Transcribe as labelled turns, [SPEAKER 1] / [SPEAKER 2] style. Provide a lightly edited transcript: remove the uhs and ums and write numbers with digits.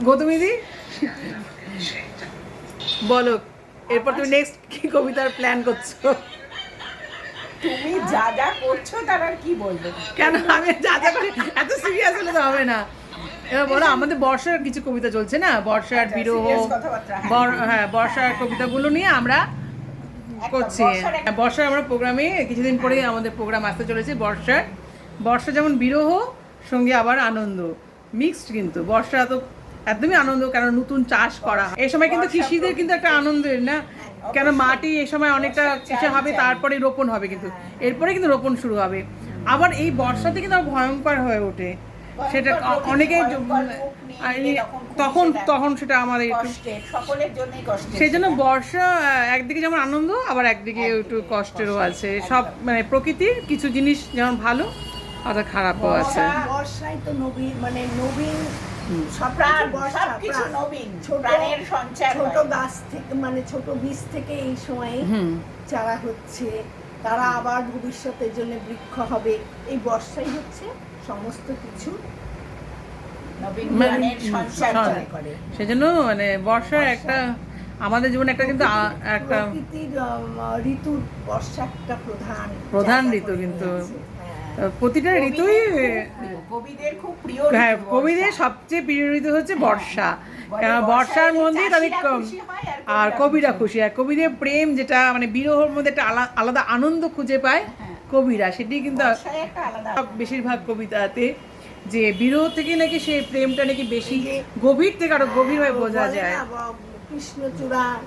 [SPEAKER 1] গৌতমীদি বলো, এরপর তুমি নেক্সট কি কবিতার প্ল্যান করছো?
[SPEAKER 2] তুমি যা যা করছো তার আর কি বলবো।
[SPEAKER 1] কেন আমি যা যা করি এত সিরিয়াস হলে তো হবে না। এবার বলো, আমাদের বর্ষার কিছু কবিতা চলছে না, বর্ষার বিরহ, হ্যাঁ বর্ষার কবিতাগুলো নিয়ে আমরা করছি। বর্ষার আমরা প্রোগ্রামে কিছুদিন পরে আমাদের প্রোগ্রাম আসতে চলেছে বর্ষার। বর্ষা যেমন বিরহ সঙ্গে আবার আনন্দ মিক্সড, কিন্তু বর্ষা তো একদমই আনন্দ, কেন নতুন চাষ করা হয় এই সময়, কিন্তু কৃষিদের কিন্তু একটা আনন্দের না, কেন মাটি এই সময় অনেকটা কৃষি হবে, তারপরে রোপণ হবে, কিন্তু এরপরে কিন্তু রোপণ শুরু হবে। আবার এই বর্ষাতে কিন্তু ভয়ঙ্কর হয়ে ওঠে, সেটা অনেকে তখন তখন সেটা আমাদের
[SPEAKER 2] সকলের জন্যই কষ্ট।
[SPEAKER 1] সেই জন্য বর্ষা একদিকে যেমন আনন্দ, আবার একদিকে একটু কষ্টেরও আছে। সব মানে প্রকৃতির কিছু জিনিস যেমন ভালো, আর খারাপও আছে।
[SPEAKER 3] বর্ষায় তো নবীন, মানে নবীন
[SPEAKER 2] সবকিছু নবীন, প্রাণের সঞ্চার।
[SPEAKER 3] ছোট গাছ থেকে, মানে ছোট বীজ থেকে এই সময়ে চারা হচ্ছে, তারা আবার ভবিষ্যতের জন্য বৃক্ষ হবে। এই বর্ষাই হচ্ছে সমস্ত কিছু
[SPEAKER 2] নবীন প্রাণের সঞ্চার করে।
[SPEAKER 1] সেজন্য মানে বর্ষার একটা আমাদের জীবনে একটা কিন্তু একটা
[SPEAKER 3] প্রকৃতির ঋতুর বর্ষা একটা
[SPEAKER 1] প্রধান ঋতু, কিন্তু প্রতিটা ঋতুই
[SPEAKER 2] কবিদের খুব প্রিয়।
[SPEAKER 1] হ্যাঁ, কবিদের সবচেয়ে প্রিয় ঋতু হচ্ছে বর্ষা, কারণ বর্ষার মধ্যে তাদের আর কবিরা খুশি হয়। কবিদের প্রেম যেটা মানে বিরহর মধ্যে একটা আলাদা আনন্দ খুঁজে পায় কবিরা, সেটি কিন্তু বেশিরভাগ কবিতাতে যে বিরহ থেকে নাকি সেই প্রেমটা নাকি বেশি গভীর থেকে আরো গভীরভাবে বোঝা যায়।
[SPEAKER 3] কৃষ্ণচূড়া